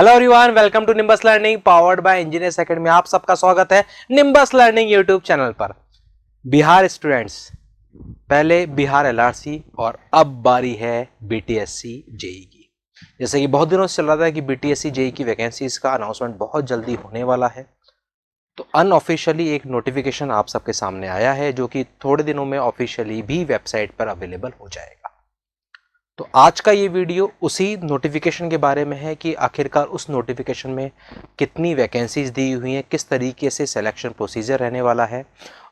Hello everyone, welcome to Nimbus learning powered by engineers academy. आप सबका स्वागत है निम्बस लर्निंग यूट्यूब चैनल पर। बिहार स्टूडेंट्स, पहले बिहार एलआरसी और अब बारी है बीटीएससी जेई की। जैसे कि बहुत दिनों से चल रहा था कि बीटीएससी जेई की वैकेंसीज का अनाउंसमेंट बहुत जल्दी होने वाला है, तो अनऑफिशियली एक नोटिफिकेशन आप सबके सामने आया है जो कि थोड़े दिनों में ऑफिशियली भी वेबसाइट पर अवेलेबल हो जाएगा। तो आज का ये वीडियो उसी नोटिफिकेशन के बारे में है कि आखिरकार उस नोटिफिकेशन में कितनी वैकेंसीज दी हुई हैं, किस तरीके से सिलेक्शन प्रोसीजर रहने वाला है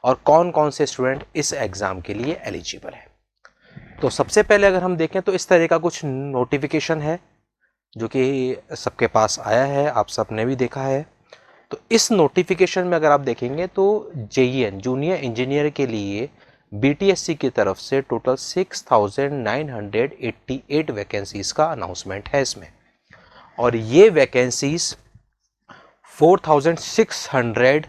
और कौन कौन से स्टूडेंट इस एग्ज़ाम के लिए एलिजिबल है। तो सबसे पहले अगर हम देखें तो इस तरह का कुछ नोटिफिकेशन है जो कि सबके पास आया है, आप सब ने भी देखा है। तो इस नोटिफिकेशन में अगर आप देखेंगे तो जेईएन जूनियर इंजीनियर के लिए बीटीएससी की तरफ से टोटल 6,988 वैकेंसीज का अनाउंसमेंट है इसमें, और ये वैकेंसीज 4,600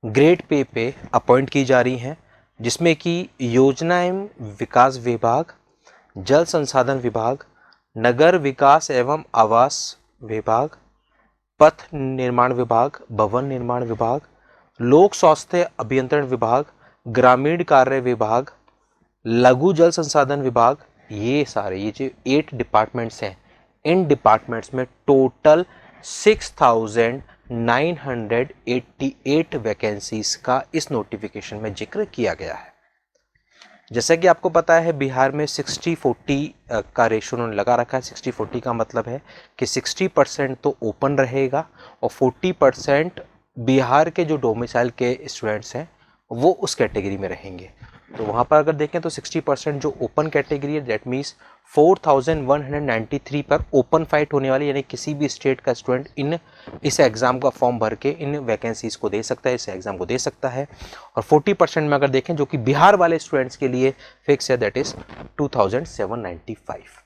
ग्रेड पे अपॉइंट की जा रही हैं, जिसमें कि योजना एवं विकास विभाग, जल संसाधन विभाग, नगर विकास एवं आवास विभाग, पथ निर्माण विभाग, भवन निर्माण विभाग, लोक स्वास्थ्य अभियंत्रण विभाग, ग्रामीण कार्य विभाग, लघु जल संसाधन विभाग, ये सारे ये जो 8 डिपार्टमेंट्स हैं, इन डिपार्टमेंट्स में टोटल 6,988 वैकेंसीज का इस नोटिफिकेशन में जिक्र किया गया है। जैसा कि आपको पता है बिहार में 60-40 का रेशो उन्होंने लगा रखा है। 60-40 का मतलब है कि 60% तो ओपन रहेगा और 40% बिहार के जो डोमिसाइल के स्टूडेंट्स हैं वो उस कैटेगरी में रहेंगे। तो वहाँ पर अगर देखें तो 60% जो ओपन कैटेगरी है, दैट मीन्स 4,193 पर ओपन फाइट होने वाली, यानी किसी भी स्टेट का स्टूडेंट इस एग्ज़ाम का फॉर्म भर के इन वैकेंसीज को दे सकता है, इस एग्ज़ाम को दे सकता है। और 40% में अगर देखें जो कि बिहार वाले स्टूडेंट्स के लिए फिक्स है, दैट इज़ 2,795।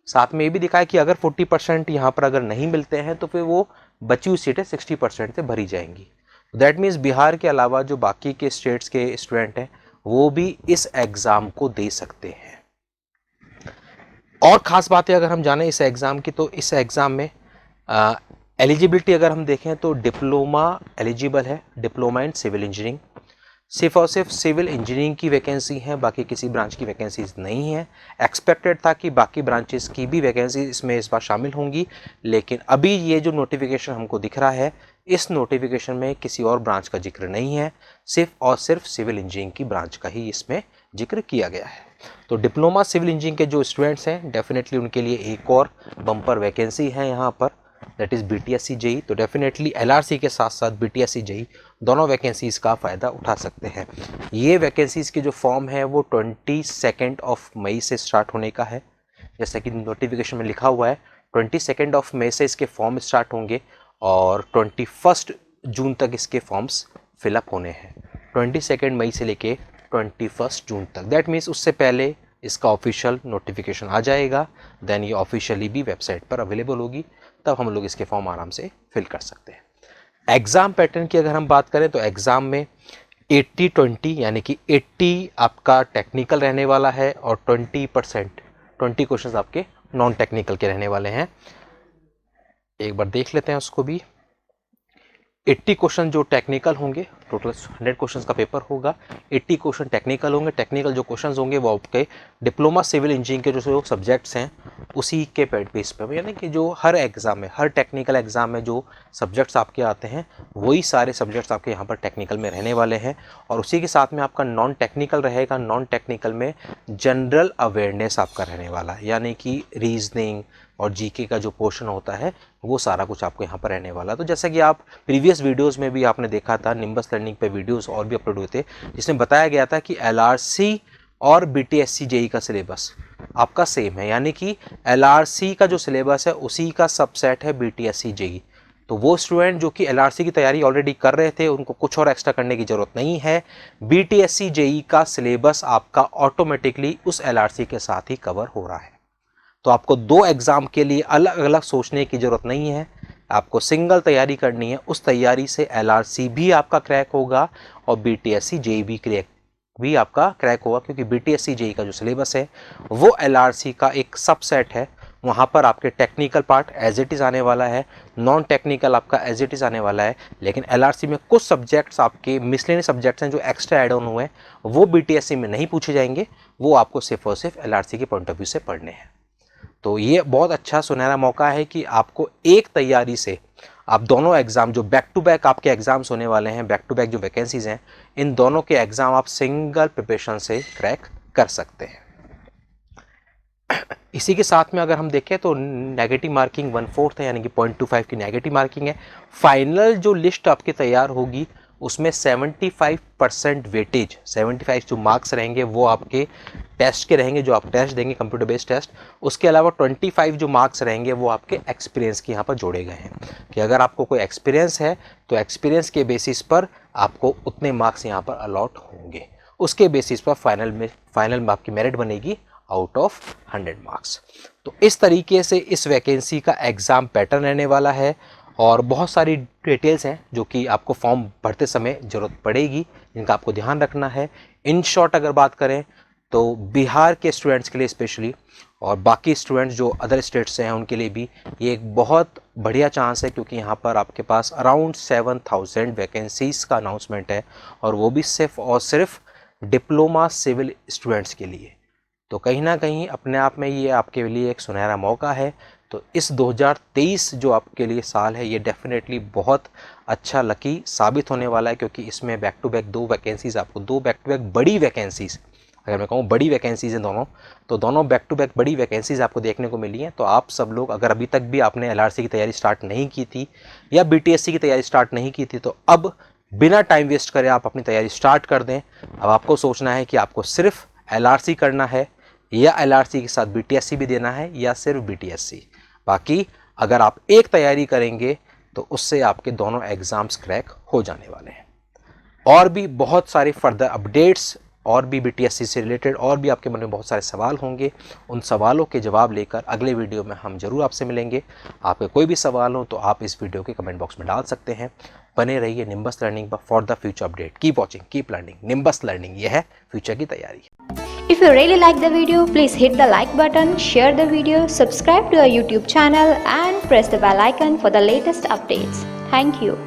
साथ में ये भी दिखाया कि अगर 40% यहाँ पर अगर नहीं मिलते हैं तो फिर वो बची हुई सीटें 60% से भरी जाएंगी। दैट मीन्स बिहार के अलावा जो बाकी के स्टेट्स के स्टूडेंट हैं वो भी इस एग्ज़ाम को दे सकते हैं। और ख़ास बातें अगर हम जानें इस एग्ज़ाम की, तो इस एग्ज़ाम में एलिजिबिलिटी अगर हम देखें तो डिप्लोमा एलिजिबल है, डिप्लोमा इन सिविल इंजीनियरिंग। सिर्फ और सिर्फ सिविल इंजीनियरिंग की वैकेंसी है, बाकी किसी ब्रांच की वैकेंसीज नहीं है। एक्सपेक्टेड था कि बाकी ब्रांचेस की भी वैकेंसी इसमें इस बार शामिल होंगी, लेकिन अभी ये जो नोटिफिकेशन हमको दिख रहा है, इस नोटिफिकेशन में किसी और ब्रांच का जिक्र नहीं है, सिर्फ और सिर्फ सिविल इंजीनियरिंग की ब्रांच का ही इसमें जिक्र किया गया है। तो डिप्लोमा सिविल इंजीनियरिंग के जो स्टूडेंट्स हैं, डेफिनेटली उनके लिए एक और बम्पर वैकेंसी है यहाँ पर, दैट इज़ बीटीएससी जेई। तो डेफिनेटली एलआरसी के साथ साथ बीटीएससी जेई दोनों वैकेंसीज का फ़ायदा उठा सकते हैं। ये वैकेंसीज के जो फॉर्म है वो 22 मई से स्टार्ट होने का है, जैसा कि नोटिफिकेशन में लिखा हुआ है। 22 मई से इसके फॉर्म स्टार्ट होंगे और 21 जून तक इसके फॉर्म्स फिलअप होने हैं। 22 मई से लेके 21 जून तक, दैट मीन्स उससे पहले इसका ऑफिशियल नोटिफिकेशन आ जाएगा, देन ये ऑफिशियली भी वेबसाइट पर अवेलेबल होगी, तब हम लोग इसके फॉर्म आराम से फिल कर सकते हैं। एग्ज़ाम पैटर्न की अगर हम बात करें तो एग्ज़ाम में 80-20 यानी कि 80 आपका टेक्निकल रहने वाला है और 20 क्वेश्चंस आपके नॉन टेक्निकल के रहने वाले हैं। एक बार देख लेते हैं उसको भी। 80 क्वेश्चन जो टेक्निकल होंगे, टोटल 100 क्वेश्चंस का पेपर होगा, 80 क्वेश्चन टेक्निकल होंगे। टेक्निकल जो क्वेश्चंस होंगे वो आपके डिप्लोमा सिविल इंजीनियरिंग के जो सब्जेक्ट्स हैं उसी के बेस पे, यानी कि जो हर एग्ज़ाम में, हर टेक्निकल एग्ज़ाम में जो सब्जेक्ट्स आपके आते हैं वही सारे सब्जेक्ट्स आपके यहाँ पर टेक्निकल में रहने वाले हैं। और उसी के साथ में आपका नॉन टेक्निकल रहेगा। नॉन टेक्निकल में जनरल अवेयरनेस आपका रहने वाला है, यानी कि रीजनिंग और जीके का जो पोर्शन होता है वो सारा कुछ आपको यहाँ पर रहने वाला है। तो जैसा कि आप प्रीवियस वीडियोस में भी आपने देखा था, निम्बस लर्निंग पे वीडियोस और भी अपलोड हुए थे, जिसमें बताया गया था कि एलआरसी और बीटीएससी जेई का सिलेबस आपका सेम है, यानी कि एलआरसी का जो सिलेबस है उसी का सबसेट है बीटीएससी जेई। तो वो स्टूडेंट जो कि एलआरसी की तैयारी ऑलरेडी कर रहे थे, उनको कुछ और एक्स्ट्रा करने की जरूरत नहीं है। बीटीएससी जेई का सिलेबस आपका ऑटोमेटिकली उस एलआरसी के साथ ही कवर हो रहा है। तो आपको 2 एग्ज़ाम के लिए अलग अलग सोचने की ज़रूरत नहीं है, आपको सिंगल तैयारी करनी है। उस तैयारी से एलआरसी भी आपका क्रैक होगा और बीटीएससी जेई भी आपका क्रैक होगा, क्योंकि बीटीएससी जेई का जो सिलेबस है वो एलआरसी का एक सबसेट है, वहाँ पर आपके technical part as it is आने वाला है, नॉन टेक्निकल आपका एज इट इज़ आने वाला है। लेकिन LRC में कुछ सब्जेक्ट्स आपके मिसलेनियस सब्जेक्ट्स हैं जो एक्स्ट्रा एड ऑन हुए हैं, वो BTSC में नहीं पूछे जाएंगे, वो आपको सिर्फ और सिर्फ LRC के पॉइंट ऑफ व्यू से पढ़ने हैं। तो ये बहुत अच्छा सुनहरा मौका है कि आपको एक तैयारी से आप दोनों एग्ज़ाम जो बैक टू बैक आपके एग्ज़ाम्स होने वाले हैं, बैक टू बैक जो वैकेंसीज़ हैं, इन दोनों के एग्ज़ाम आप सिंगल प्रिपरेशन से क्रैक कर सकते हैं। इसी के साथ में अगर हम देखें तो नेगेटिव मार्किंग 1/4 है, यानी कि 0.25 की नेगेटिव मार्किंग है। फाइनल जो लिस्ट आपकी तैयार होगी उसमें 75% वेटेज, 75 जो मार्क्स रहेंगे वो आपके टेस्ट के रहेंगे, जो आप टेस्ट देंगे कंप्यूटर बेस्ड टेस्ट। उसके अलावा 25 जो मार्क्स रहेंगे वो आपके एक्सपीरियंस के यहाँ पर जोड़े गए हैं कि अगर आपको कोई एक्सपीरियंस है तो एक्सपीरियंस के बेसिस पर आपको उतने मार्क्स यहाँ पर अलॉट होंगे। उसके बेसिस पर फाइनल में आपकी मेरिट बनेगी आउट ऑफ 100 मार्क्स। तो इस तरीके से इस वैकेंसी का एग्ज़ाम पैटर्न रहने वाला है और बहुत सारी डिटेल्स हैं जो कि आपको फॉर्म भरते समय ज़रूरत पड़ेगी, जिनका आपको ध्यान रखना है। इन शॉर्ट अगर बात करें तो बिहार के स्टूडेंट्स के लिए स्पेशली और बाकी स्टूडेंट्स जो अदर स्टेट्स से हैं उनके लिए भी ये एक बहुत बढ़िया चांस है, क्योंकि यहाँ पर आपके पास अराउंड 7000 वैकेंसीज़ का अनाउंसमेंट है और वो भी सिर्फ और सिर्फ डिप्लोमा सिविल स्टूडेंट्स के लिए। तो कहीं ना कहीं अपने आप में ये आपके लिए एक सुनहरा मौका है। तो इस 2023 जो आपके लिए साल है ये डेफिनेटली बहुत अच्छा लकी साबित होने वाला है, क्योंकि इसमें बैक टू बैक 2 वैकेंसीज़ आपको, 2 बैक टू बैक बड़ी वैकेंसीज़, अगर मैं कहूँ बड़ी वैकेंसीज़ हैं दोनों, तो दोनों बैक टू बैक बड़ी वैकेंसीज़ आपको देखने को मिली हैं। तो आप सब लोग अगर अभी तक भी आपने LRC की तैयारी स्टार्ट नहीं की थी या BTSC की तैयारी स्टार्ट नहीं की थी, तो अब बिना टाइम वेस्ट करे आप अपनी तैयारी स्टार्ट कर दें। अब आपको सोचना है कि आपको सिर्फ LRC करना है या LRC के साथ BTSC भी देना है या सिर्फ BTSC। बाकी अगर आप एक तैयारी करेंगे तो उससे आपके दोनों एग्ज़ाम्स क्रैक हो जाने वाले हैं। और भी बहुत सारे फर्दर अपडेट्स और भी BTSC से रिलेटेड और भी आपके मन में बहुत सारे सवाल होंगे, उन सवालों के जवाब लेकर अगले वीडियो में हम जरूर आपसे मिलेंगे। आपके कोई भी सवाल हो तो आप इस वीडियो के कमेंट बॉक्स में डाल सकते हैं। बने रहिए निम्बस लर्निंग पर for the future update. Keep watching, keep learning. Nimbus learning, ये है फ्यूचर की तैयारी। If you really like the video, please hit the like button, share the video, subscribe to our YouTube channel and press the bell icon for the latest updates. Thank you.